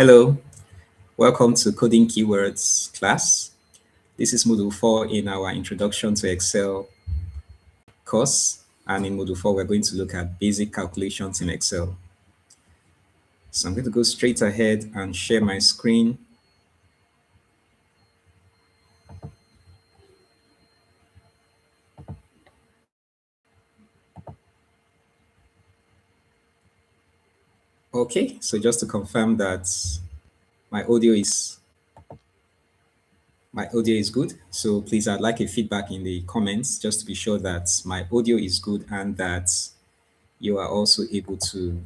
Hello, welcome to Coding Keywords class. This is Module 4 in our Introduction to Excel course. And in Module 4, we're going to look at basic calculations in Excel. So I'm going to go straight ahead and share my screen. Okay, so just to confirm that my audio is good. So please, I'd like a feedback in the comments just to be sure that my audio is good and that you are also able to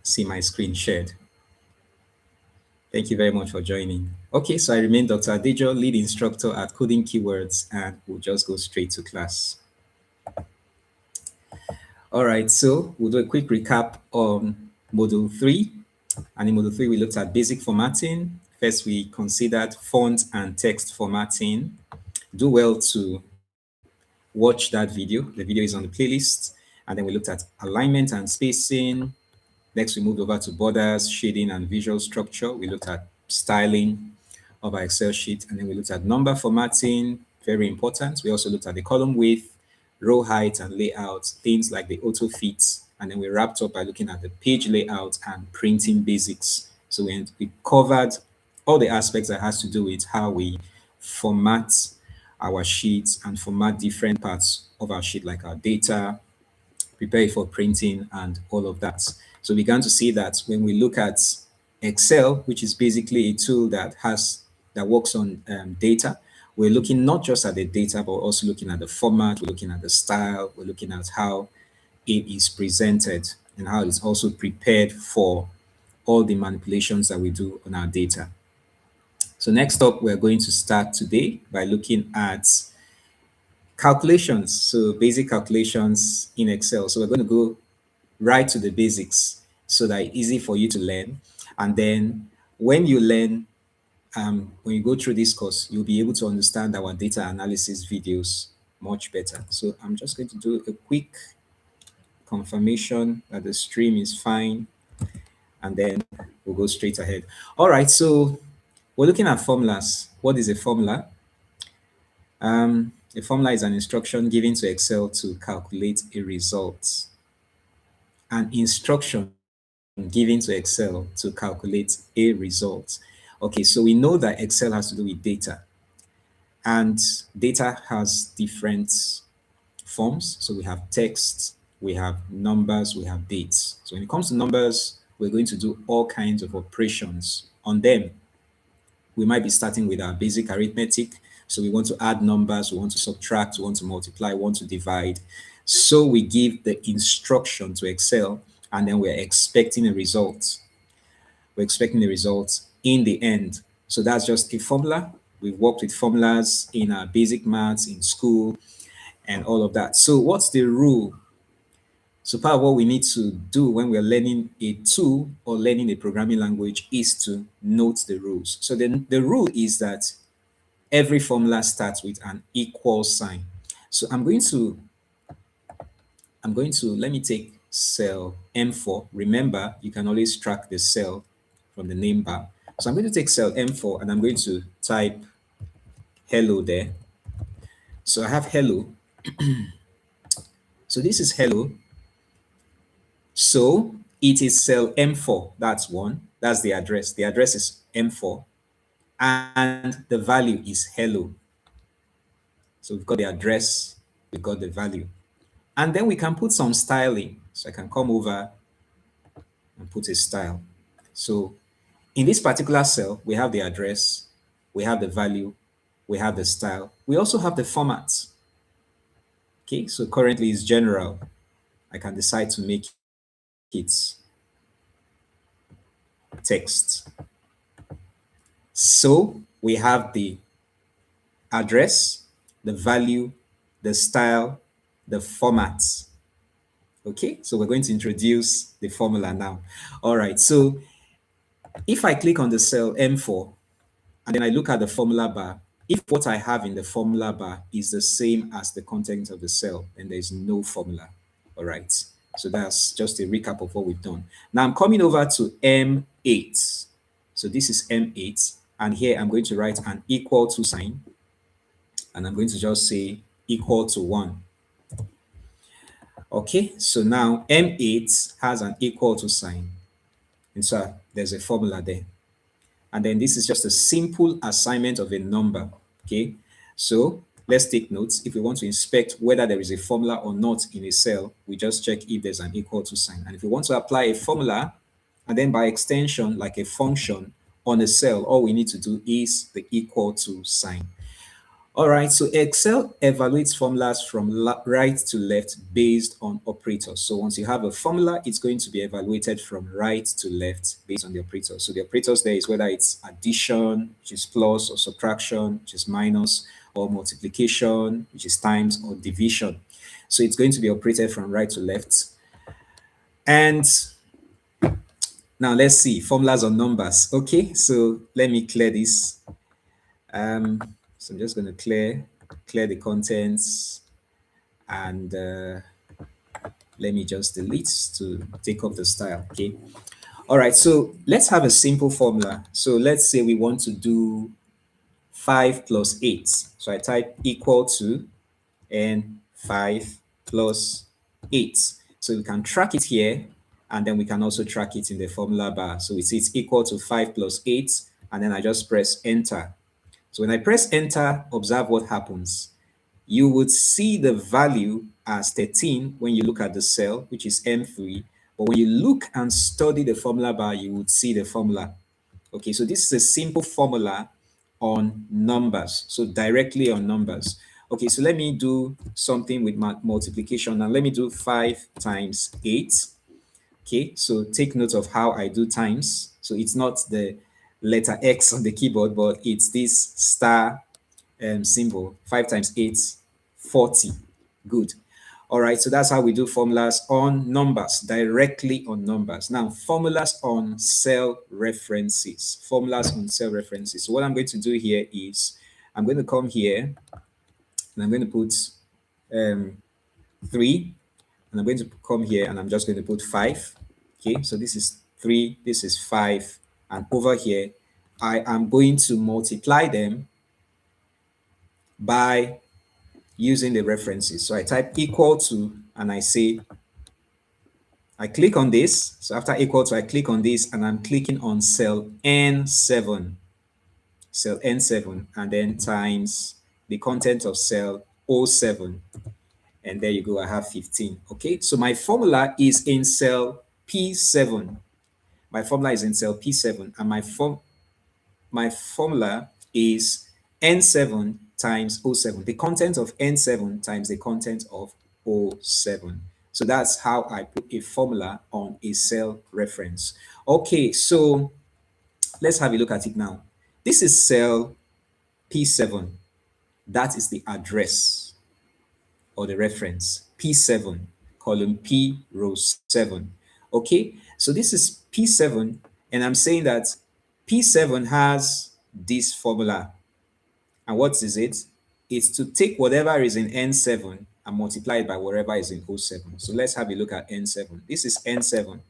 see my screen shared. Thank you very much for joining. Okay, so I remain Dr. Adejo, lead instructor at Coding Keywords, and we'll just go straight to class. All right, so we'll do a quick recap on Module 3. And in Module 3, we looked at basic formatting. First, we considered font and text formatting. Do well to watch that video. The video is on the playlist. And then we looked at alignment and spacing. Next, we moved over to borders, shading, and visual structure. We looked at styling of our Excel sheet, and then we looked at number formatting, very important. We also looked at the column width, row height, and layout, things like the auto fit. And then we wrapped up by looking at the page layout and printing basics. So we covered all the aspects that has to do with how we format our sheets and format different parts of our sheet, like our data, prepare it for printing, and all of that. So we began to see that when we look at Excel, which is basically a tool that works on data, we're looking not just at the data, but also looking at the format, we're looking at the style, we're looking at how it is presented and how it's also prepared for all the manipulations that we do on our data. So next up, we're going to start today by looking at calculations, so basic calculations in Excel. So we're going to go right to the basics so that it's easy for you to learn. And then when you learn, when you go through this course, you'll be able to understand our data analysis videos much better. So I'm just going to do a quick confirmation that the stream is fine, and then we'll go straight ahead. All right, so we're looking at formulas. What is a formula? A formula is an instruction given to Excel to calculate a result. An instruction given to Excel to calculate a result. Okay, so we know that Excel has to do with data. And data has different forms. So we have text, we have numbers, we have dates. So when it comes to numbers, we're going to do all kinds of operations on them. We might be starting with our basic arithmetic. So we want to add numbers, we want to subtract, we want to multiply, we want to divide. So we give the instruction to Excel, and then we're expecting a result. We're expecting a result in the end. So that's just a formula. We've worked with formulas in our basic maths in school and all of that. So what's the rule? So part of what we need to do when we're learning a tool or learning a programming language is to note the rules. So then the rule is that every formula starts with an equal sign. So I'm going to, let me take cell M4. Remember, you can always track the cell from the name bar. So I'm going to take cell M4 and I'm going to type hello there. So I have hello. So this is hello. So it is cell M4. That's one. That's the address. The address is M4. And the value is hello. So we've got the address, we've got the value. And then we can put some styling. So I can come over and put a style. So in this particular cell, we have the address, we have the value, we have the style. We also have the format. Okay, so currently it's general. I can decide to make it text. So we have the address, the value, the style, the format. Okay, so we're going to introduce the formula now. All right, so if I click on the cell M4 and then I look at the formula bar, if what I have in the formula bar is the same as the content of the cell, then there's no formula. All right, so that's just a recap of what we've done. Now I'm coming over to 8. So this is M8. And here I'm going to write an equal to sign. And I'm going to just say equal to 1. Okay, so now M8 has an equal to sign. And so there's a formula there. And then this is just a simple assignment of a number. Okay, so let's take notes. If we want to inspect whether there is a formula or not in a cell, we just check if there's an equal to sign. And if we want to apply a formula, and then by extension, like a function on a cell, all we need to do is the equal to sign. All right, so Excel evaluates formulas from right to left based on operators. So once you have a formula, it's going to be evaluated from right to left based on the operators. So the operators there is whether it's addition, which is plus, or subtraction, which is minus, or multiplication, which is times, or division. So it's going to be operated from right to left. And now let's see, formulas on numbers. Okay, so let me clear this. So I'm just going to clear the contents, and let me just delete to take up the style. Okay. All right. So let's have a simple formula. So let's say we want to do 5 plus 8. So I type equal to and 5 plus 8. So we can track it here, and then we can also track it in the formula bar. So we see it's equal to 5 plus 8, and then I just press enter. So when I press enter, observe what happens. You would see the value as 13 when you look at the cell, which is M3. But when you look and study the formula bar, you would see the formula. Okay, so this is a simple formula on numbers. So directly on numbers. Okay, so let me do something with multiplication. Now let me do 5 times 8. Okay, so take note of how I do times. So it's not the letter X on the keyboard, but it's this star symbol. 5 times 8, 40. Good. All right, so that's how we do formulas on numbers, directly on numbers. Now, formulas on cell references. Formulas on cell references. So what I'm going to do here is I'm going to come here and I'm going to put 3, and I'm going to come here and I'm just going to put 5. Okay, so this is 3, this is 5, and over here I am going to multiply them by using the references. So I type equal to, and I say, I click on this. So after equal to, I click on this, and I'm clicking on cell N7, cell N7, and then times the content of cell O7. And there you go, I have 15. Okay, so my formula is in cell P7. My formula is in cell P7, and my formula is N7 times O7. The content of N7 times the content of O7. So that's how I put a formula on a cell reference. Okay, so let's have a look at it now. This is cell P7. That is the address or the reference. P7, column P, row 7. Okay, so this is P7, and I'm saying that P7 has this formula. And what is it? It's to take whatever is in N7 and multiply it by whatever is in O7. So let's have a look at N7. This is N7.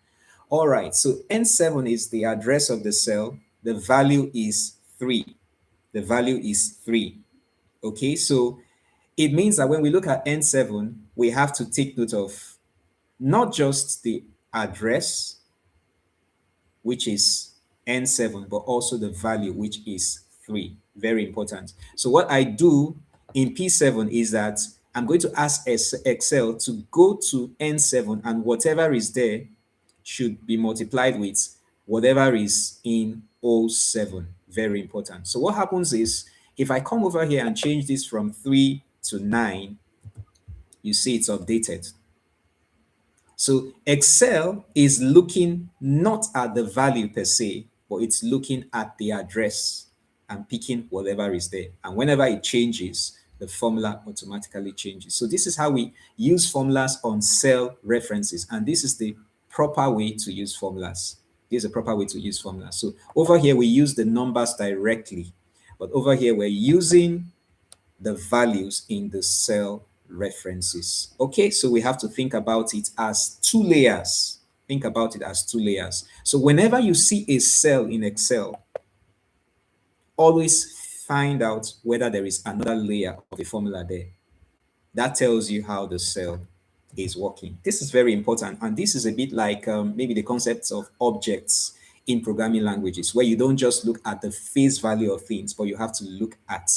All right, so N7 is the address of the cell. The value is 3. The value is 3. Okay, so it means that when we look at N7, we have to take note of not just the address, which is N7, but also the value, which is 3. Very important. So what I do in P7 is that I'm going to ask Excel to go to N7, and whatever is there should be multiplied with whatever is in O7. Very important. So what happens is, if I come over here and change this from 3 to 9, you see it's updated. So Excel is looking not at the value per se, but it's looking at the address and picking whatever is there. And whenever it changes, the formula automatically changes. So this is how we use formulas on cell references. And this is the proper way to use formulas. This is a proper way to use formulas. So over here, we use the numbers directly. But over here, we're using the values in the cell references. Okay, so we have to think about it as 2 layers. think about it as two layers. So whenever you see a cell in Excel, always find out whether there is another layer of the formula there. That tells you how the cell is working. This is very important. And this is a bit like maybe the concepts of objects in programming languages, where you don't just look at the face value of things, but you have to look at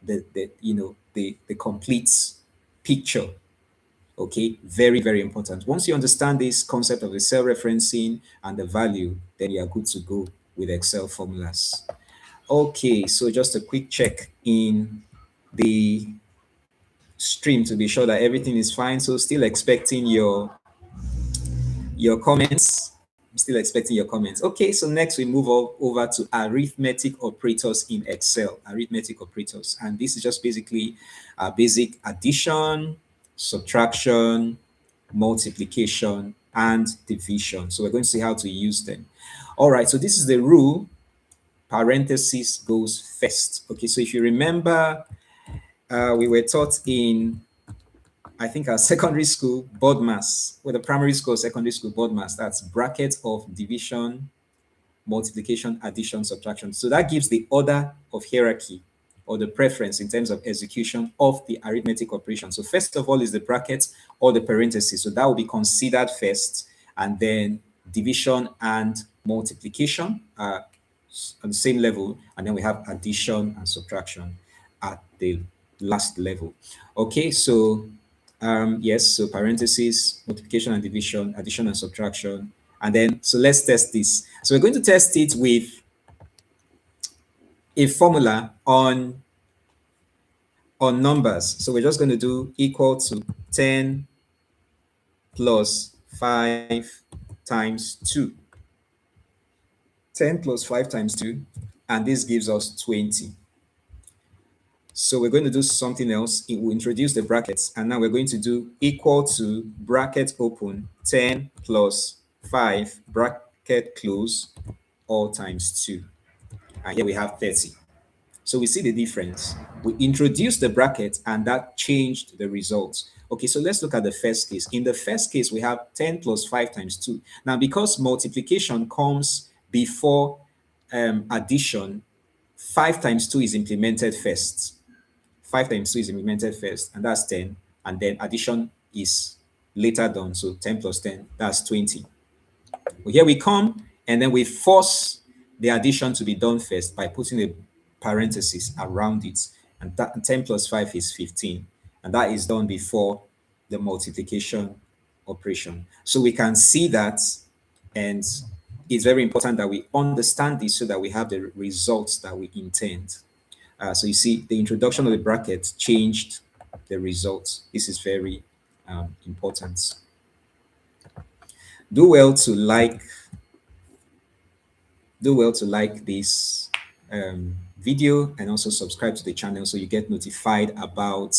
the complete picture. Okay, very, very important. Once you understand this concept of the cell referencing and the value, then you are good to go with Excel formulas. Okay, so just a quick check in the stream to be sure that everything is fine. So still expecting your comments. I'm still expecting your comments. Okay, so next we move over to arithmetic operators in Excel. Arithmetic operators, and this is just basically basic addition, subtraction, multiplication, and division. So we're going to see how to use them. All right, so this is the rule. Parentheses goes first. Okay, so if you remember, we were taught in, I think, our secondary school board maths, with the primary school, secondary school board maths, that's bracket of division, multiplication, addition, subtraction. So that gives the order of hierarchy or the preference in terms of execution of the arithmetic operation. So first of all is the brackets or the parentheses. So that will be considered first, and then division and multiplication are on the same level, and then we have addition and subtraction at the last level. Okay, so yes, so parentheses, multiplication and division, addition and subtraction, and then so let's test this. So we're going to test it with a formula on numbers. So we're just going to do equal to 10 plus 5 times 2. 10 plus 5 times 2, and this gives us 20. So we're going to do something else. It will introduce the brackets, and now we're going to do equal to bracket open 10 plus 5 bracket close all times 2. And here we have 30. So we see the difference. We introduced the bracket and that changed the results. Okay, so let's look at the first case. In the first case, we have 10 plus 5 times 2. Now, because multiplication comes before addition, 5 times 2 is implemented first. 5 times 2 is implemented first, and that's 10. And then addition is later done. So 10 plus 10, that's 20. Well, here we come, and then we force the addition to be done first by putting a parenthesis around it. And that 10 plus 5 is 15. And that is done before the multiplication operation. So we can see that, and it's very important that we understand this so that we have the results that we intend. So you see, the introduction of the bracket changed the results. This is very important. Do well to like this video, and also subscribe to the channel so you get notified about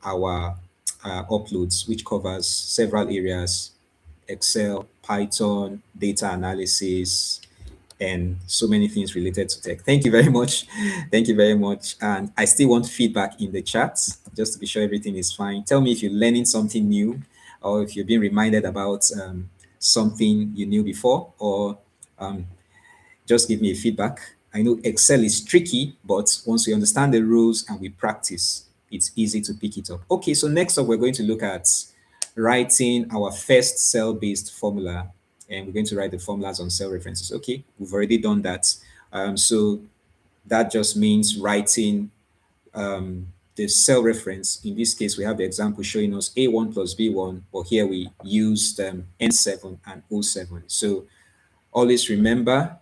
our uploads, which covers several areas: Excel, Python, data analysis, and so many things related to tech. Thank you very much. Thank you very much. And I still want feedback in the chat just to be sure everything is fine. Tell me if you're learning something new, or if you're being reminded about something you knew before, or just give me a feedback. I know Excel is tricky, but once we understand the rules and we practice, it's easy to pick it up. Okay, so next up, we're going to look at writing our first cell-based formula, and we're going to write the formulas on cell references. Okay, we've already done that. So that just means writing the cell reference. In this case, we have the example showing us A1 plus B1, but here we used N7 and O7. So always remember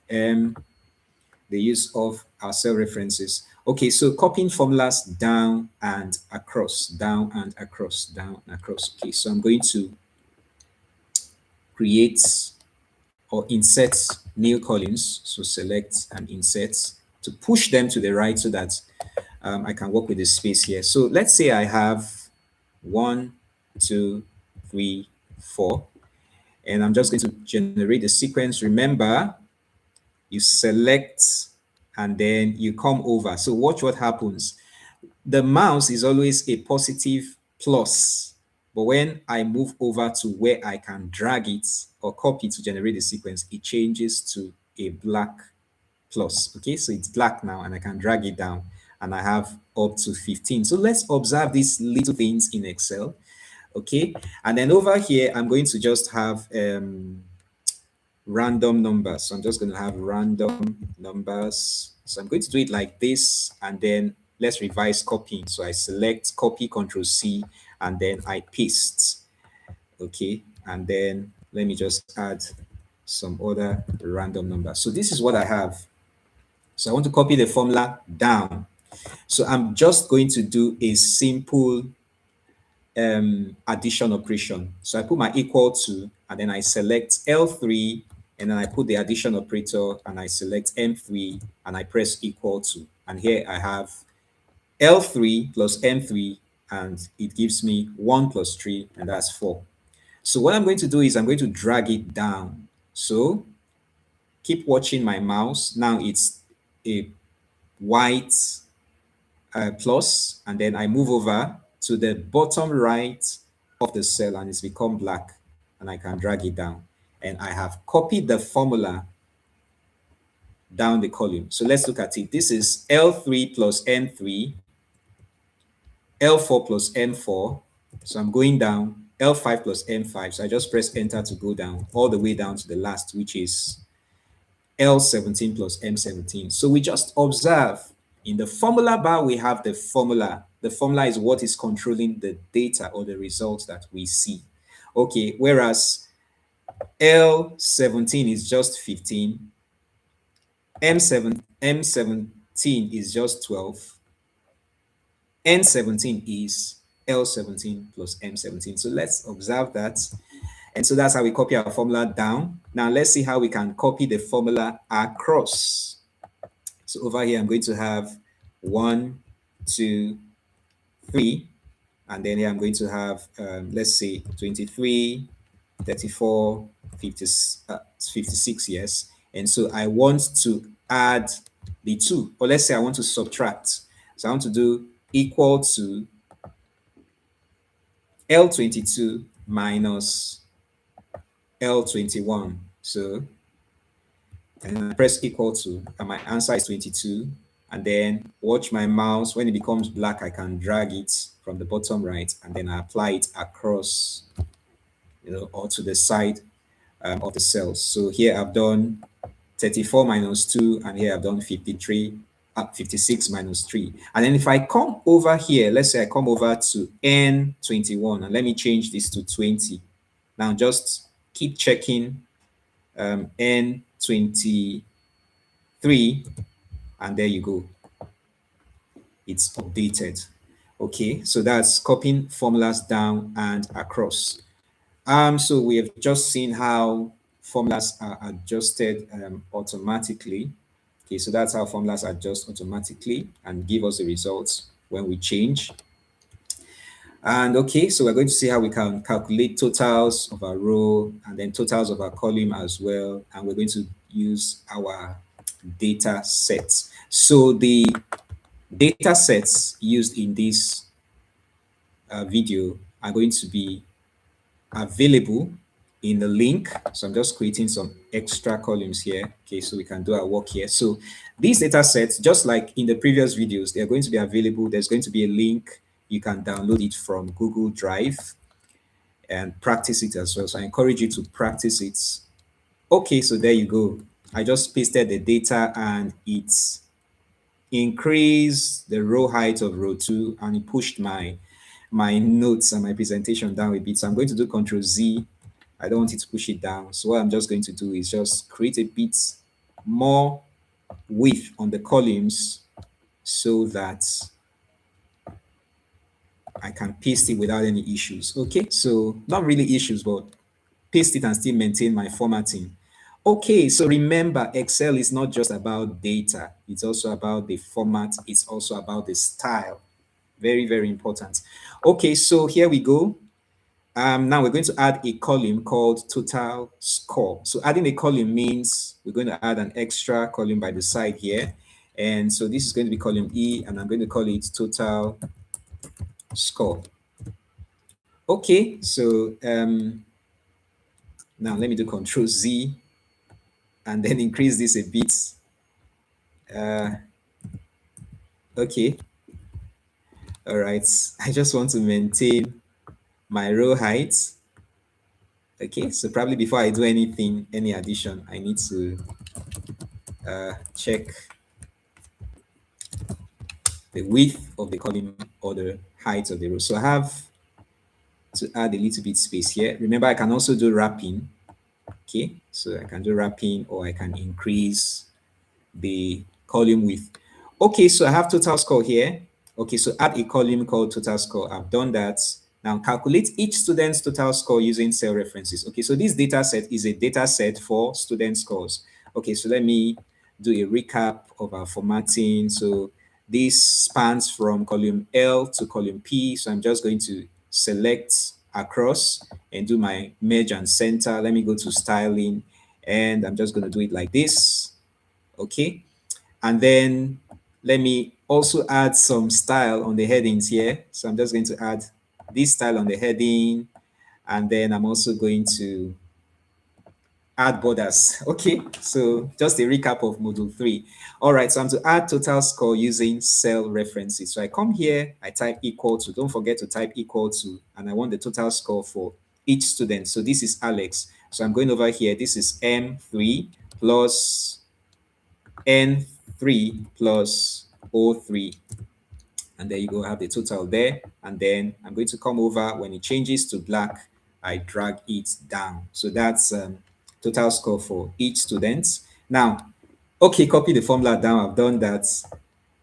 the use of our cell references. Okay, so copying formulas down and across, down and across, down and across. Okay, so I'm going to create or insert new columns. So select and insert to push them to the right so that I can work with the space here. So let's say I have 1, 2, 3, 4, and I'm just going to generate the sequence. Remember, you select and then you come over. So watch what happens. The mouse is always a positive plus. But when I move over to where I can drag it or copy to generate the sequence, it changes to a black plus. Okay, so it's black now and I can drag it down and I have up to 15. So let's observe these little things in Excel. Okay, and then over here, I'm going to just have random numbers. So I'm just going to have random numbers. So I'm going to do it like this, and then let's revise copying. So I select copy, Control C, and then I paste. Okay, and then let me just add some other random numbers. So this is what I have. So I want to copy the formula down. So I'm just going to do a simple addition operation. So I put my equal to, and then I select L3, and then I put the addition operator, and I select M3, and I press equal to. And here I have L3 plus M3, and it gives me 1 plus 3, and that's 4. So what I'm going to do is I'm going to drag it down. So keep watching my mouse. Now it's a white plus, and then I move over to the bottom right of the cell and it's become black, and I can drag it down. And I have copied the formula down the column. So let's look at it. This is L3 plus N3, L4 plus N4. So I'm going down, L5 plus N5. So I just press enter to go down all the way down to the last, which is L17 plus M17. So we just observe in the formula bar, we have the formula. The formula is what is controlling the data or the results that we see. Okay, whereas L17 is just 15, M17 is just 12, N17 is L17 plus M17. So let's observe that. And so that's how we copy our formula down. Now let's see how we can copy the formula across. So over here, I'm going to have 1, 2, 3. And then here I'm going to have, let's say 23, 34, 56, yes. And so I want to add the 2, or let's say I want to subtract. So I want to do equal to L22 minus L21. So, and I press equal to, and my answer is 22. And then watch my mouse. When it becomes black, I can drag it from the bottom right, and then I apply it across, or to the side of the cells. So here I've done 34 minus 2, and here I've done 56 minus 3. And then if I come over here, let's say I come over to N21, and let me change this to 20. Now just keep checking N23, and there you go. It's updated. Okay, so that's copying formulas down and across. So we have just seen how formulas are adjusted automatically. Okay, so that's how formulas adjust automatically and give us the results when we change. And okay, so we're going to see how we can calculate totals of our row and then totals of our column as well. And we're going to use our data sets. So the data sets used in this video are going to be available in the link. So I'm just creating some extra columns here. Okay, so we can do our work here. So these data sets, just like in the previous videos, they're going to be available. There's going to be a link. You can download it from Google Drive and practice it as well. So I encourage you to practice it. Okay, so there you go. I just pasted the data and it's increased the row height of row 2, and it pushed my notes and my presentation down a bit. So I'm going to do Control Z. I don't want it to push it down. So what I'm just going to do is just create a bit more width on the columns so that I can paste it without any issues. Okay, so not really issues, but paste it and still maintain my formatting. Okay, so remember, Excel is not just about data. It's also about the format. It's also about the style. Very, very important. Okay, so here we go. Now we're going to add a column called total score. So adding a column means we're going to add an extra column by the side here. And so this is going to be column E, and I'm going to call it total score. Okay, so now let me do Control Z and then increase this a bit. Uh, okay, all right. I just want to maintain my row height. Okay, so probably before I do anything, any addition, I need to check the width of the column or the height of the row. So I have to add a little bit space here. Remember, I can also do wrapping. Okay, so I can do wrapping or I can increase the column width. Okay, so I have total score here. Okay, so add a column called total score. I've done that. Now calculate each student's total score using cell references. Okay, so this data set is a data set for student scores. Okay, so let me do a recap of our formatting. So this spans from column L to column P. So I'm just going to select across and do my merge and center. Let me go to styling and I'm just going to do it like this. Okay, and then let me also add some style on the headings here. So I'm just going to add this style on the heading, and then I'm also going to add borders. Okay, so just a recap of module 3. All right, so I'm to add total score using cell references. So I come here, I type equal to, don't forget to type equal to, and I want the total score for each student. So this is Alex. So I'm going over here, this is M3 plus N3 plus O3. And there you go, I have the total there. And then I'm going to come over, when it changes to black, I drag it down. So that's total score for each student. Now, okay, copy the formula down, I've done that.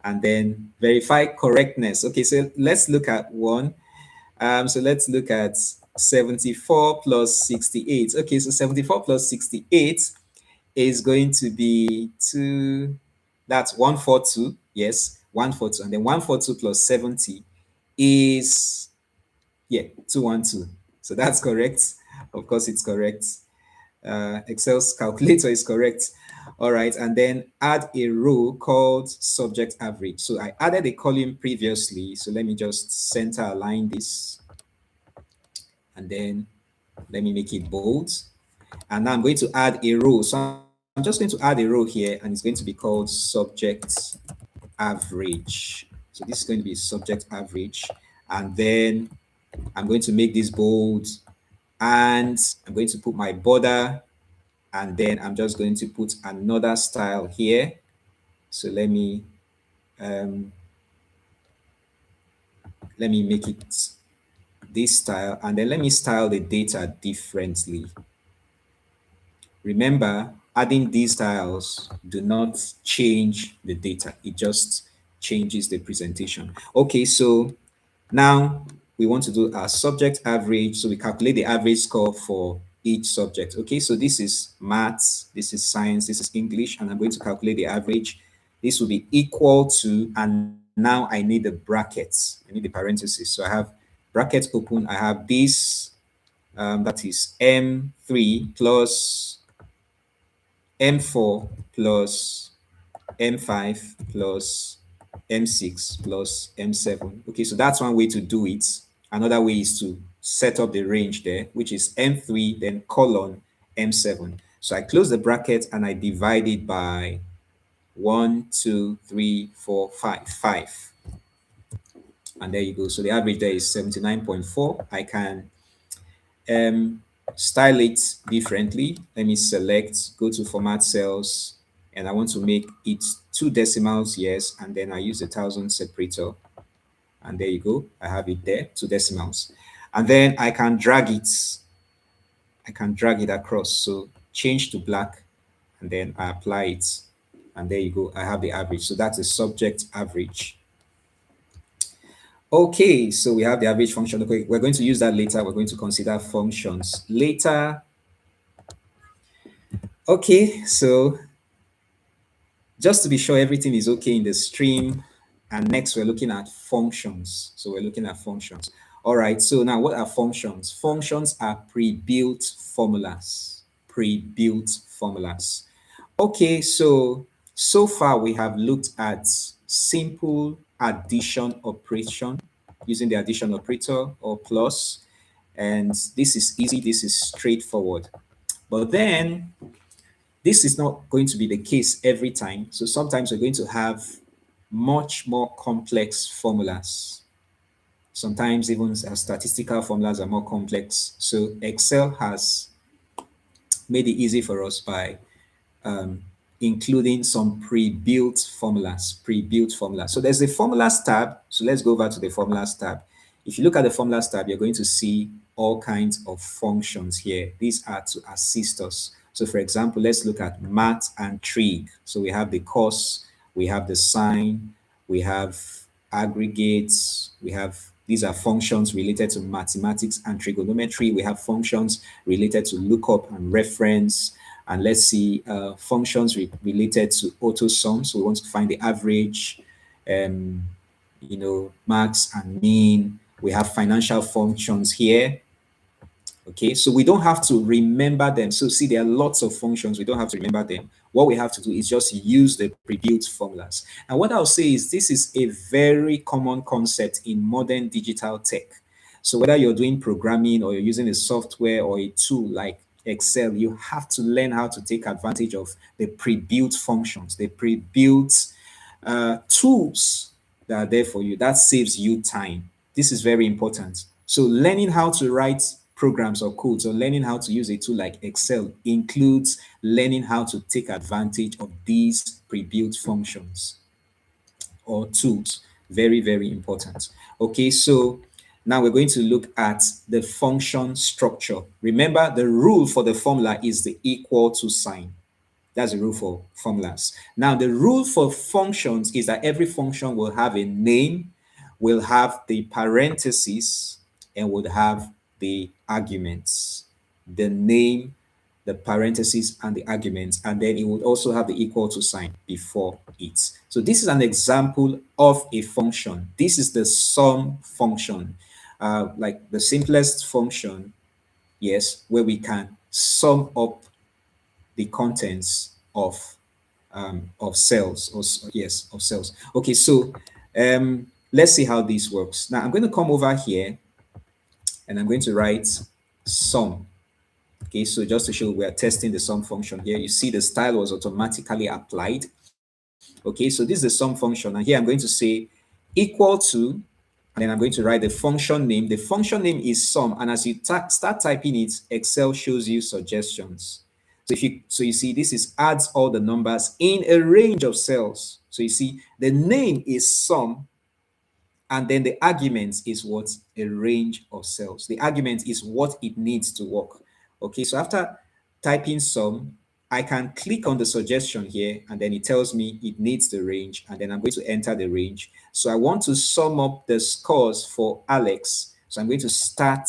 And then verify correctness. Okay, so let's look at one. So let's look at 74 plus 68. Okay, so 74 plus 68 is going to be that's 142. Yes, 142. And then 142 plus 70 is, yeah, 212. So that's correct. Of course, it's correct. Excel's calculator is correct. All right, and then add a row called subject average. So I added a column previously. So let me just center align this, and then let me make it bold. And now I'm going to add a row. So I'm just going to add a row here, and it's going to be called subject average. So this is going to be subject average. And then I'm going to make this bold, and I'm going to put my border, and then I'm just going to put another style here. So um, let me make it this style, and then let me style the data differently. Remember, adding these styles do not change the data. It just changes the presentation. Okay, so now we want to do our subject average. So we calculate the average score for each subject. Okay, so this is maths, this is science, this is English, and I'm going to calculate the average. This will be equal to, and now I need the brackets. I need the parentheses. So I have brackets open. I have this, that is M3 plus M4 plus M5 plus M6 plus M7. Okay, so that's one way to do it. Another way is to set up the range there, which is M3, then colon M7. So I close the bracket and I divide it by 1, 2, 3, 4, 5. 5. And there you go. So the average there is 79.4. I can style it differently. Let me select, go to format cells, and I want to make it 2 decimals, yes, and then I use the thousand separator, and there you go, I have it there, 2 decimals. And then I can drag it across. So change to black, and then I apply it, and there you go, I have the average. So that's the subject average. Okay, so we have the average function. Okay, we're going to use that later. We're going to consider functions later. Okay, so just to be sure everything is okay in the stream, and next we're looking at functions. So we're looking at functions. All right, so now what are functions? Functions are pre-built formulas. Pre-built formulas. Okay, so far we have looked at simple addition operation using the addition operator or plus. And this is easy, this is straightforward. But then this is not going to be the case every time. So sometimes we're going to have much more complex formulas. Sometimes even statistical formulas are more complex. So Excel has made it easy for us by um, including some pre-built formulas, So there's the formulas tab. So let's go over to the formulas tab. If you look at the formulas tab, you're going to see all kinds of functions here. These are to assist us. So for example, let's look at math and trig. So we have the cos, we have the sine, we have aggregates, we have these are functions related to mathematics and trigonometry. We have functions related to lookup and reference. And let's see functions related to auto sum. So we want to find the average, max and mean. We have financial functions here. Okay, so we don't have to remember them. So see, there are lots of functions. We don't have to remember them. What we have to do is just use the pre-built formulas. And what I'll say is this is a very common concept in modern digital tech. So whether you're doing programming or you're using a software or a tool like Excel, you have to learn how to take advantage of the pre-built functions, the pre-built tools that are there for you. That saves you time. This is very important. So learning how to write programs or codes or learning how to use a tool like Excel includes learning how to take advantage of these pre-built functions or tools. Very, very important. Okay, so now we're going to look at the function structure. Remember, the rule for the formula is the equal to sign. That's the rule for formulas. Now, the rule for functions is that every function will have a name, will have the parentheses, and would have the arguments. The name, the parentheses, and the arguments, and then it would also have the equal to sign before it. So this is an example of a function. This is the sum function, like the simplest function, yes, where we can sum up the contents of cells or yes of cells. Okay, so let's see how this works. Now I'm going to come over here and I'm going to write sum. Okay, so just to show we are testing the sum function here, you see the style was automatically applied. Okay, so this is the sum function, and here I'm going to say equal to, and then I'm going to write the function name. The function name is sum, and as you start typing it, Excel shows you suggestions. So you see this is adds all the numbers in a range of cells. So you see the name is sum, and then the argument is what? A range of cells. The argument is what it needs to work. Okay, so after typing sum, I can click on the suggestion here, and then it tells me it needs the range, and then I'm going to enter the range. So I want to sum up the scores for Alex. So I'm going to start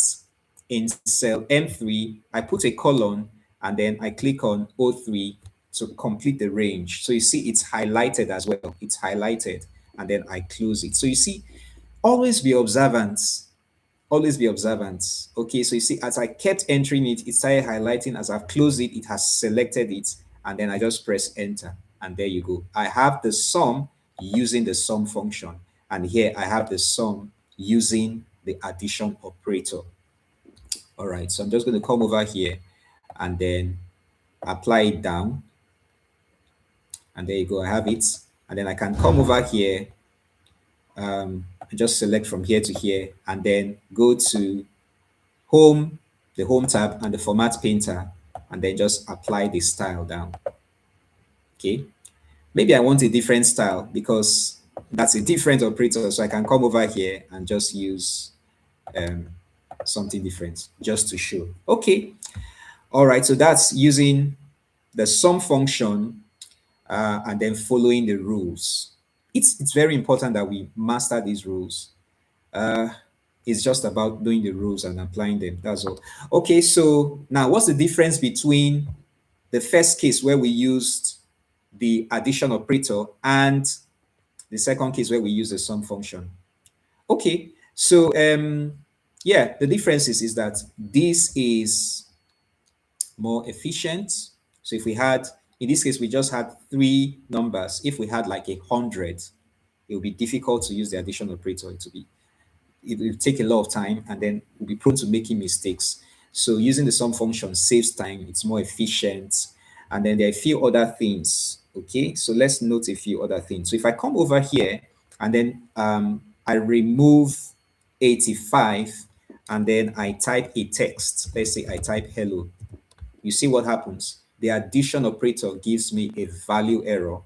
in cell M3. I put a colon, and then I click on O3 to complete the range. So you see it's highlighted as well. It's highlighted, and then I close it. So you see, always be observant. Always be observant. Okay, so you see, as I kept entering it, it started highlighting. As I've closed it, it has selected it, and then I just press enter, and there you go. I have the sum using the sum function, and here I have the sum using the addition operator. All right, so I'm just going to come over here and then apply it down, and there you go. I have it, and then I can come over here, just select from here to here, and then go to home, the home tab, and the format painter, and then just apply the style down. Okay, maybe I want a different style because that's a different operator, so I can come over here and just use something different just to show. Okay, all right, so that's using the sum function and then following the rules. It's very important that we master these rules. It's just about doing the rules and applying them. That's all. Okay, so now what's the difference between the first case where we used the addition operator and the second case where we use the sum function? Okay, so yeah, the difference is that this is more efficient. So if we had, in this case, we just had 3 numbers. If we had like 100, it would be difficult to use the addition operator. It would be it will take a lot of time, and then we'll be prone to making mistakes. So using the sum function saves time, it's more efficient. And then there are a few other things. Okay, so let's note a few other things. So if I come over here and then I remove 85 and then I type a text, let's say I type hello, you see what happens? The addition operator gives me a value error,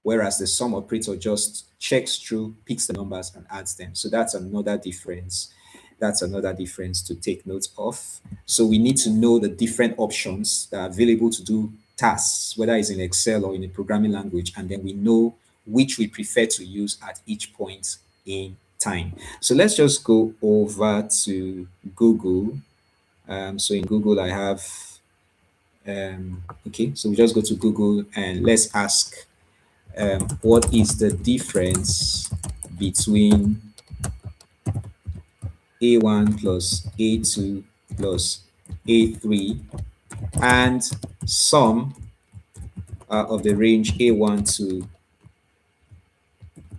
whereas the sum operator just checks through, picks the numbers, and adds them. So that's another difference. That's another difference to take note of. So we need to know the different options that are available to do tasks, whether it's in Excel or in a programming language, and then we know which we prefer to use at each point in time. So let's just go over to Google. So in Google, I have okay, so we just go to Google and let's ask what is the difference between A1 plus A2 plus A3 and sum of the range A1 to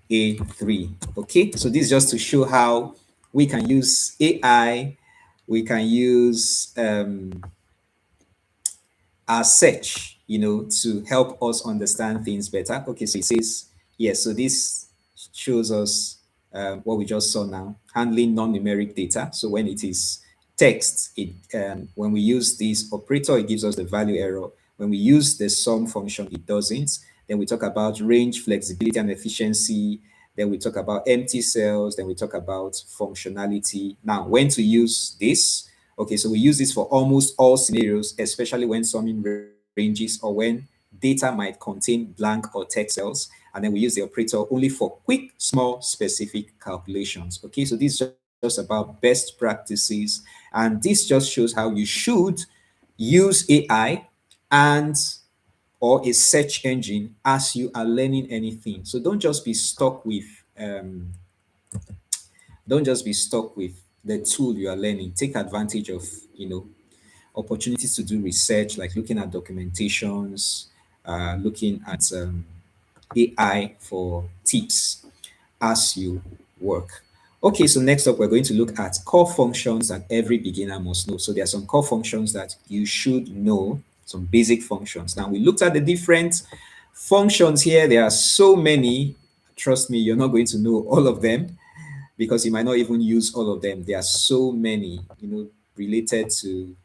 A3. Okay, so this is just to show how we can use AI, we can use our search, to help us understand things better. Okay, so it says, yes, so this shows us what we just saw now, handling non-numeric data. So when it is text, when we use this operator, it gives us the value error. When we use the sum function, it doesn't. Then we talk about range, flexibility, and efficiency. Then we talk about empty cells. Then we talk about functionality. Now, when to use this? Okay, so we use this for almost all scenarios, especially when summing ranges or when data might contain blank or text cells. And then we use the operator only for quick, small, specific calculations. Okay, so this is just about best practices. And this just shows how you should use AI and or a search engine as you are learning anything. So don't just be stuck with the tool you are learning. Take advantage of, opportunities to do research, like looking at documentations, looking at AI for tips as you work. Okay, so next up, we're going to look at core functions that every beginner must know. So there are some core functions that you should know, some basic functions. Now, we looked at the different functions here. There are so many. Trust me, you're not going to know all of them because you might not even use all of them. There are so many, related to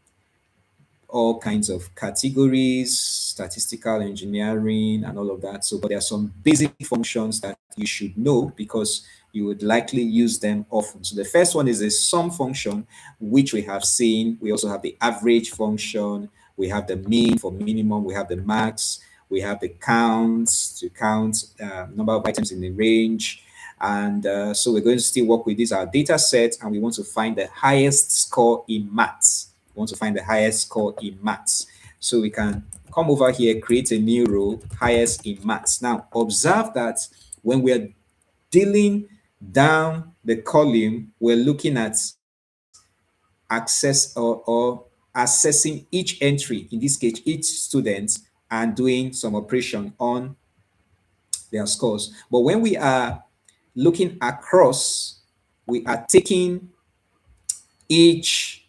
all kinds of categories, statistical engineering, and all of that. So, but there are some basic functions that you should know because you would likely use them often. So, the first one is a sum function, which we have seen. We also have the average function, we have the mean for minimum, we have the max, we have the counts to count number of items in the range. And so we're going to still work with this, our data set, and we want to find the highest score in maths. We want to find the highest score in maths. So we can come over here, create a new row, highest in maths. Now, observe that when we're dealing down the column, we're looking at access or assessing each entry, in this case, each student, and doing some operation on their scores. But when we are looking across, we are taking each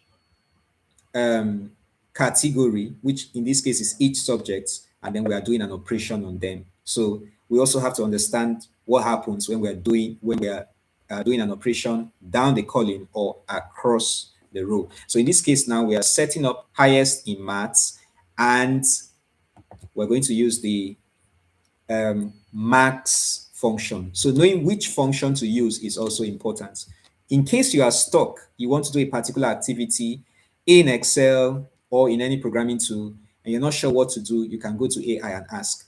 category, which in this case is each subject, and then we are doing an operation on them. So we also have to understand what happens when we are doing an operation down the column or across the row. So in this case now we are setting up highest in maths, and we're going to use the max function. So knowing which function to use is also important. In case you are stuck, you want to do a particular activity in Excel or in any programming tool, and you're not sure what to do, you can go to AI and ask,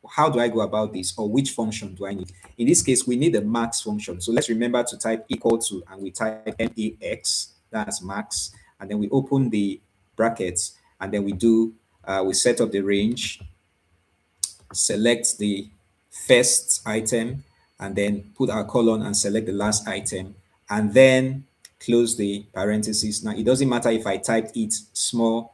how do I go about this, or which function do I need? In this case, we need a max function. So let's remember to type equal to, and we type max, that's max, and then we open the brackets, and then we set up the range, select the first item, and then put our colon and select the last item, and then close the parentheses. Now, it doesn't matter if I typed it small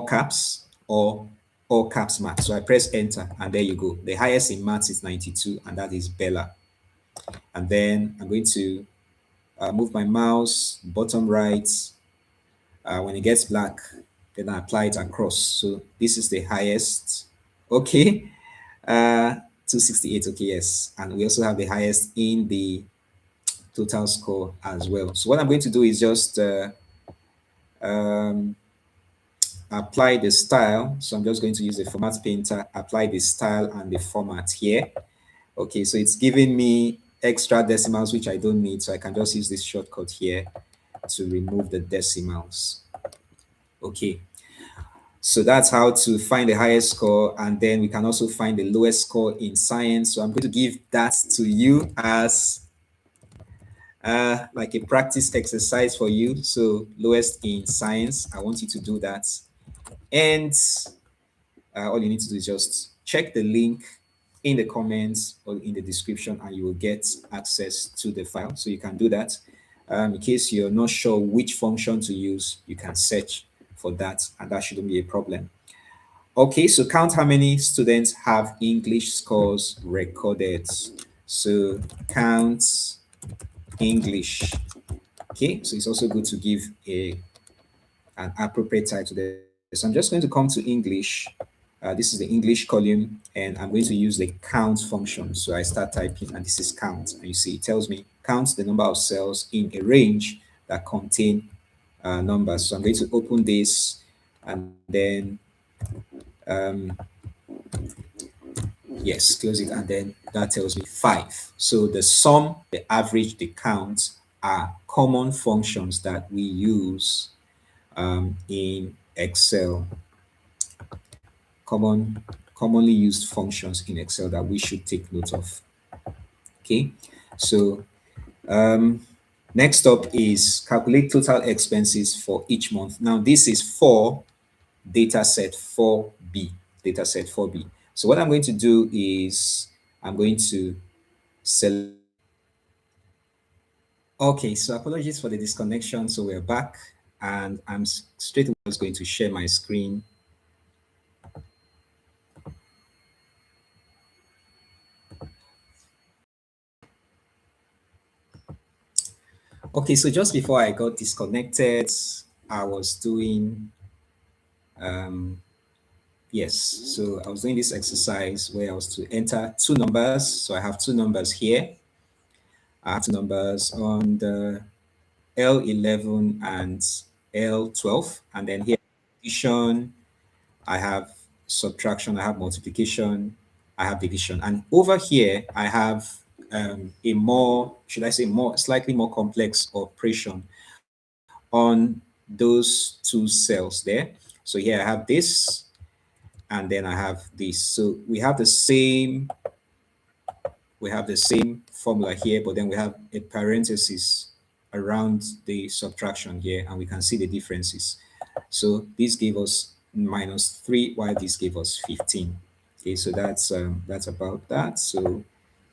caps or all caps max. So I press enter, and there you go. The highest in maths is 92, and that is Bella. And then I'm going to move my mouse bottom right. When it gets black, then I apply it across. So this is the highest. Okay. 268. Okay, yes. And we also have the highest in the total score as well. So what I'm going to do is just um, apply the style. So I'm just going to use the format painter, apply the style and the format here. Okay, so it's giving me extra decimals, which I don't need. So I can just use this shortcut here to remove the decimals. Okay, so that's how to find the highest score. And then we can also find the lowest score in science. So I'm going to give that to you as like a practice exercise for you. So lowest in science, I want you to do that. And all you need to do is just check the link in the comments or in the description and you will get access to the file. So you can do that. In case you're not sure which function to use, you can search for that and that shouldn't be a problem. Okay, so count how many students have English scores recorded. So count English. Okay, so it's also good to give an appropriate title there. So I'm just going to come to English. This is the English column, and I'm going to use the count function. So I start typing, and this is count. And you see, it tells me count the number of cells in a range that contain numbers. So I'm going to open this, and then yes, close it, and then that tells me 5. So the sum, the average, the count are common functions that we use in Excel. Commonly used functions in Excel that we should take note of. Okay, so next up is calculate total expenses for each month. Now this is for data set 4B. Data set 4B. So what I'm going to do is I'm going to select. Okay, so apologies for the disconnection. So we're back and I'm straight away just going to share my screen. Okay, so just before I got disconnected, I was doing, yes, so I was doing this exercise where I was to enter two numbers. So I have two numbers here. I have two numbers on the L11 and L12. And then here, addition, I have subtraction, I have multiplication, I have division. And over here, I have a more, should I say more, slightly more complex operation on those two cells there. So here I have this, and then I have this. So we have the same formula here, but then we have a parenthesis around the subtraction here, and we can see the differences. So this gave us -3, while this gave us 15. Okay, so that's about that. So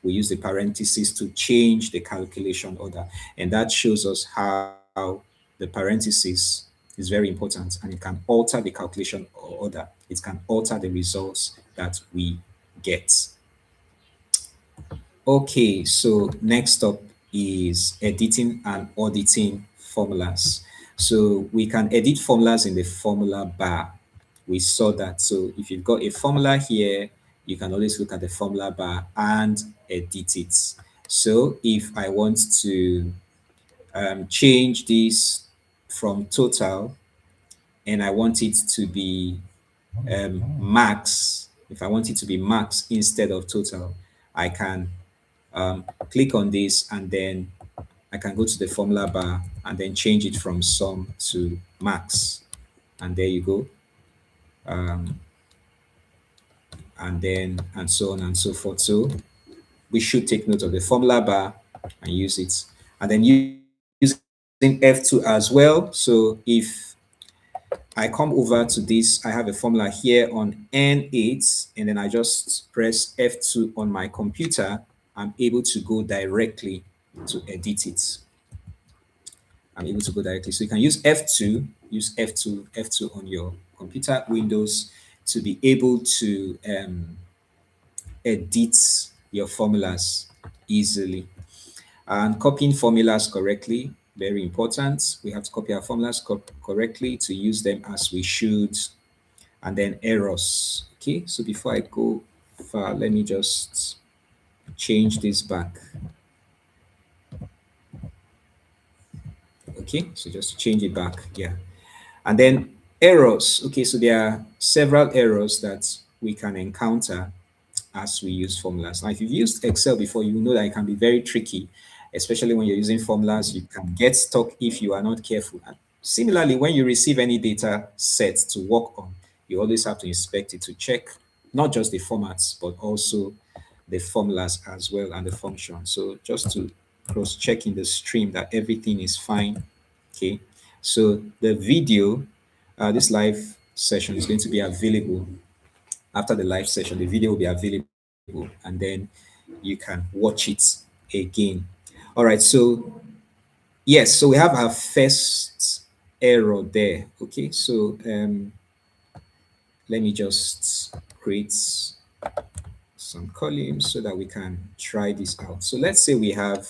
we use the parentheses to change the calculation order, and that shows us how the parenthesis is very important, and it can alter the calculation order. It can alter the results that we get. Okay, so next up is editing and auditing formulas. So we can edit formulas in the formula bar. We saw that. So if you've got a formula here, you can always look at the formula bar and edit it. So if I want to change this from total and I want it to be max, if I want it to be max instead of total, I can click on this and then I can go to the formula bar and then change it from sum to max. And there you go. And so on and so forth. So we should take note of the formula bar and use it. And then using F2 as well. So if I come over to this, I have a formula here on N8, and then I just press F2 on my computer. I'm able to go directly to edit it. I'm able to go directly. So you can use F2 on your computer Windows to be able to edit your formulas easily. And copying formulas correctly, very important. We have to copy our formulas correctly to use them as we should. And then errors. Okay, so before I go far, let me just change this back. Okay, so just change it back. Yeah. And then errors. Okay, so there are several errors that we can encounter as we use formulas. Now, if you've used Excel before, you know that it can be very tricky, especially when you're using formulas. You can get stuck if you are not careful. And similarly, when you receive any data set to work on, you always have to inspect it to check not just the formats, but also the formulas as well and the function. So just to cross-check in the stream that everything is fine. Okay, so the video, this live session is going to be available after the live session. The video will be available and then you can watch it again. All right, so yes, so we have our first error there. Okay, so let me just create some columns so that we can try this out. So let's say we have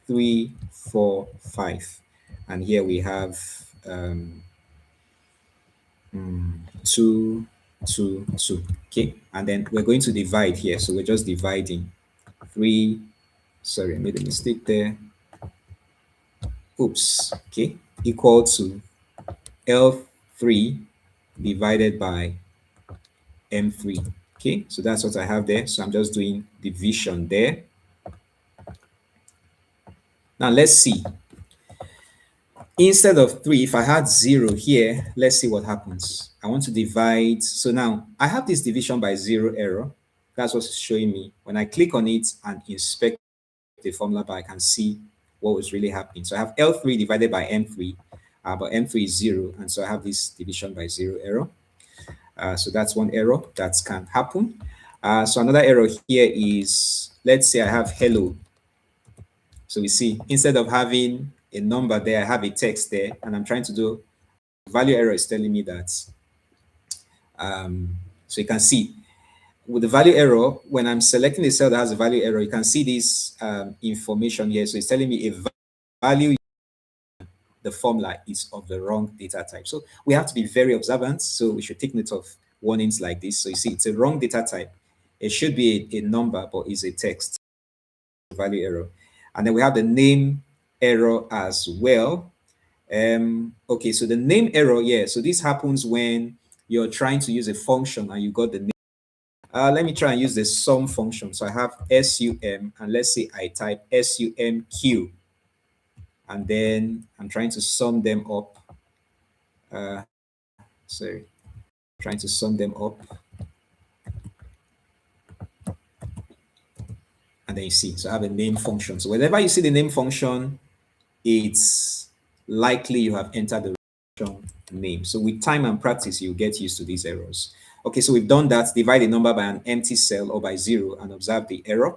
3, 4, 5, and here we have 2, 2, 2. Okay, and then we're going to divide here. So we're just dividing 3. Sorry, I made a mistake there. Oops. Okay, equal to L3 divided by M3. Okay, so that's what I have there. So I'm just doing division there. Now let's see. Instead of 3, if I had 0 here, let's see what happens. I want to divide. So now I have this division by 0 error. That's what's showing me. When I click on it and inspect the formula bar, I can see what was really happening. So I have L3 divided by M3, but M3 is 0. And so I have this division by 0 error. So that's one error that can happen. So another error here is, let's say I have hello. So we see, instead of having a number there, I have a text there, and I'm trying to do value error is telling me that. So you can see with the value error, when I'm selecting the cell that has a value error, you can see this information here. So it's telling me a value, the formula is of the wrong data type. So we have to be very observant. So we should take note of warnings like this. So you see, it's a wrong data type. It should be a number, but it's a text value error. And then we have the name error as well. Okay, so the name error, yeah. So this happens when you're trying to use a function and you got the name. Let me try and use the sum function. So I have sum, and let's say I type sumq, and then I'm trying to sum them up. Sorry, trying to sum them up. And then you see, so I have a name function. So whenever you see the name function, it's likely you have entered the function name. So with time and practice, you get used to these errors. Okay, so we've done that. Divide a number by an empty cell or by 0 and observe the error.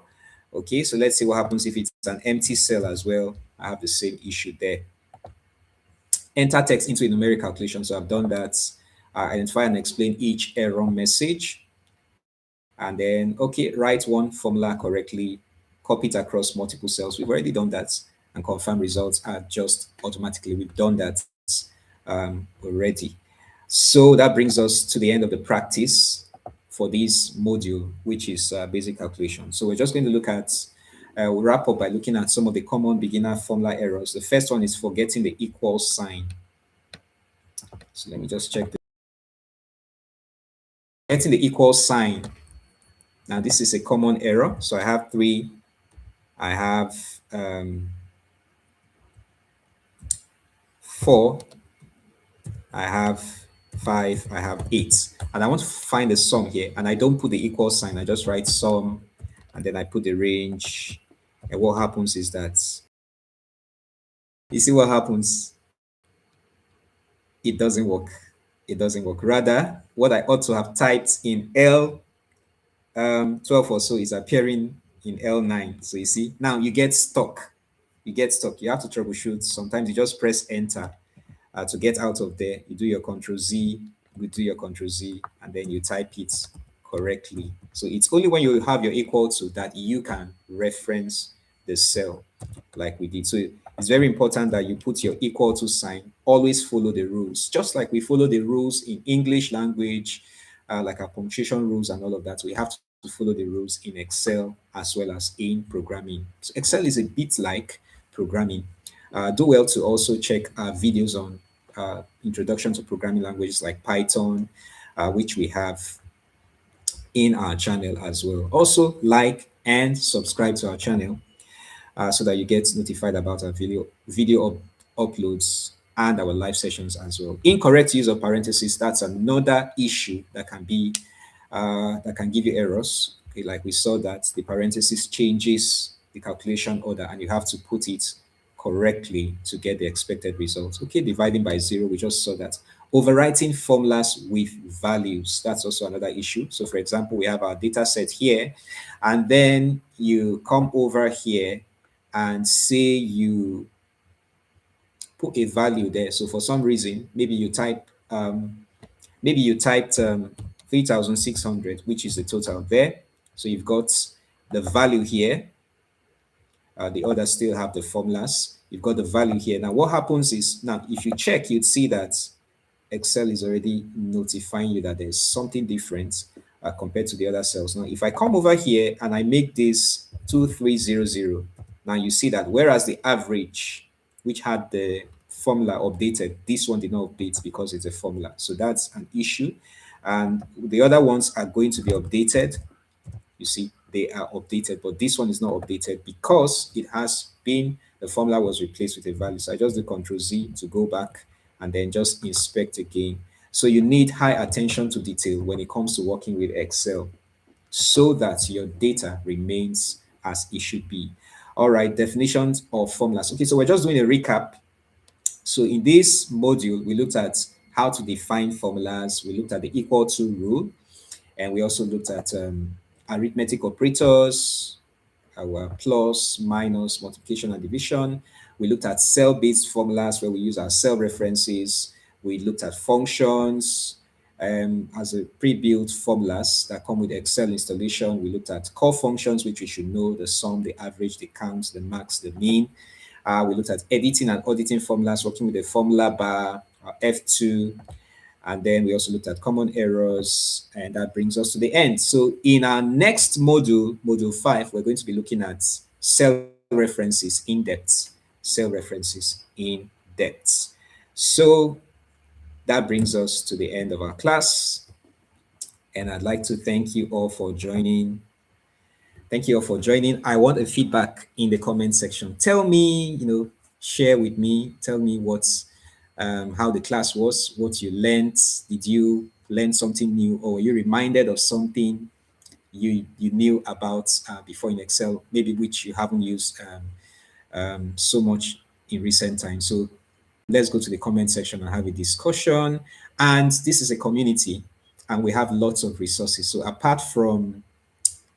Okay, so let's see what happens if it's an empty cell as well. I have the same issue there. Enter text into a numeric calculation. So I've done that. Identify and explain each error message. And then, okay, write one formula correctly, copy it across multiple cells. We've already done that, and confirm results are just automatically. We've done that already. So that brings us to the end of the practice for this module, which is basic calculation. So we're just going to look at, we'll wrap up by looking at some of the common beginner formula errors. The first one is forgetting the equal sign. So let me just check. Forgetting the equal sign. Now this is a common error. So I have 3, I have 4, I have 5, I have 8. And I want to find the sum here. And I don't put the equal sign. I just write sum, and then I put the range. And what happens is that, you see what happens? It doesn't work. It doesn't work. Rather, what I ought to have typed in L 12 or so is appearing in L9. So you see, now you get stuck. You get stuck. You have to troubleshoot. Sometimes you just press enter to get out of there. You do your Control Z, you do your Control Z, and then you type it correctly. So it's only when you have your equal to that you can reference the cell like we did. So it's very important that you put your equal to sign. Always follow the rules, just like we follow the rules in English language, like our punctuation rules and all of that. We have to follow the rules in Excel as well as in programming. So Excel is a bit like programming. Do well to also check videos on introduction to programming languages like Python, which we have in our channel as well. Also, like and subscribe to our channel so that you get notified about our uploads and our live sessions as well. Incorrect use of parentheses, that's another issue that can be that can give you errors. Okay, like we saw that the parenthesis changes the calculation order and you have to put it correctly to get the expected results. Okay, dividing by zero, we just saw that. Overwriting formulas with values, that's also another issue. So for example, we have our data set here, and then you come over here and say you put a value there. So for some reason, maybe you typed 3,600, which is the total there. So you've got the value here. The others still have the formulas. You've got the value here. Now, what happens is, now, if you check, you'd see that Excel is already notifying you that there's something different compared to the other cells. Now, if I come over here and I make this 2300, now you see that whereas the average, which had the formula updated, this one did not update because it's a formula. So that's an issue. And the other ones are going to be updated. You see, they are updated, but this one is not updated because it has been, the formula was replaced with a value. So I just do Control Z to go back and then just inspect again. So you need high attention to detail when it comes to working with Excel so that your data remains as it should be. All right, definitions of formulas. Okay, so we're just doing a recap. So in this module, we looked at how to define formulas. We looked at the equal to rule, and we also looked at arithmetic operators, our plus, minus, multiplication, and division. We looked at cell-based formulas where we use our cell references. We looked at functions as a pre-built formulas that come with Excel installation. We looked at core functions, which we should know: the sum, the average, the count, the max, the mean. We looked at editing and auditing formulas, working with the formula bar, F2, and then we also looked at common errors, and that brings us to the end. So in our next module, module 5, we're going to be looking at cell references in depth. Cell references in depth. So that brings us to the end of our class. And I'd like to thank you all for joining. Thank you all for joining. I want a feedback in the comment section. Tell me, share with me. Tell me how the class was, what you learned. Did you learn something new, or were you reminded of something you knew about before in Excel, maybe which you haven't used so much in recent times? So let's go to the comment section and have a discussion. And this is a community, and we have lots of resources. So apart from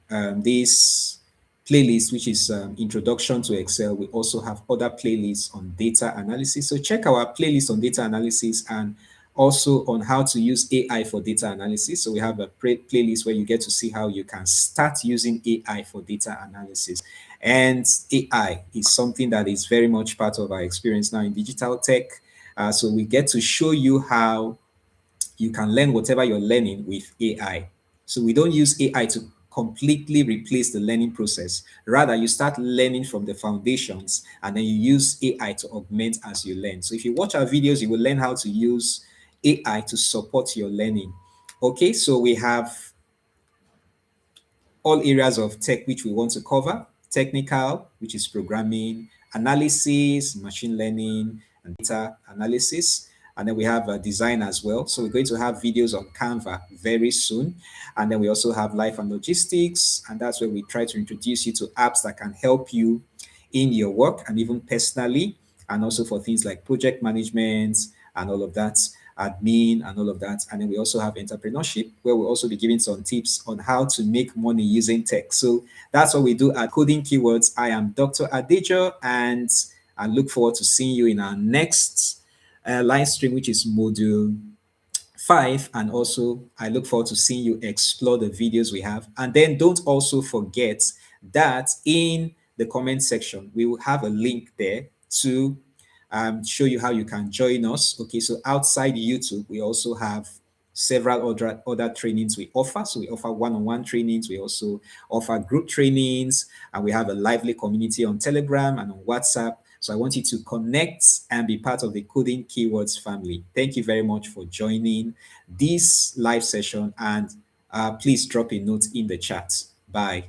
this playlist, which is Introduction to Excel, we also have other playlists on data analysis. So check our playlist on data analysis and also on how to use AI for data analysis. So we have a playlist where you get to see how you can start using AI for data analysis. And AI is something that is very much part of our experience now in digital tech. So we get to show you how you can learn whatever you're learning with AI. So we don't use AI to completely replace the learning process. Rather, you start learning from the foundations and then you use AI to augment as you learn. So if you watch our videos, you will learn how to use AI to support your learning. Okay, so we have all areas of tech which we want to cover: technical, which is programming, analysis, machine learning, and data analysis. And then we have design as well. So we're going to have videos on Canva very soon. And then we also have life and logistics. And that's where we try to introduce you to apps that can help you in your work and even personally, and also for things like project management and all of that, admin and all of that. And then we also have entrepreneurship, where we'll also be giving some tips on how to make money using tech. So that's what we do at Coding Keywords. I am Dr. Adejo, and I look forward to seeing you in our next live stream, which is module 5. And also, I look forward to seeing you explore the videos we have. And then don't also forget that in the comment section, we will have a link there to show you how you can join us. Okay, so outside YouTube, we also have several other trainings we offer. So we offer one-on-one trainings. We also offer group trainings, and we have a lively community on Telegram and on WhatsApp. So I want you to connect and be part of the Coding Keywords family. Thank you very much for joining this live session, and please drop a note in the chat. Bye.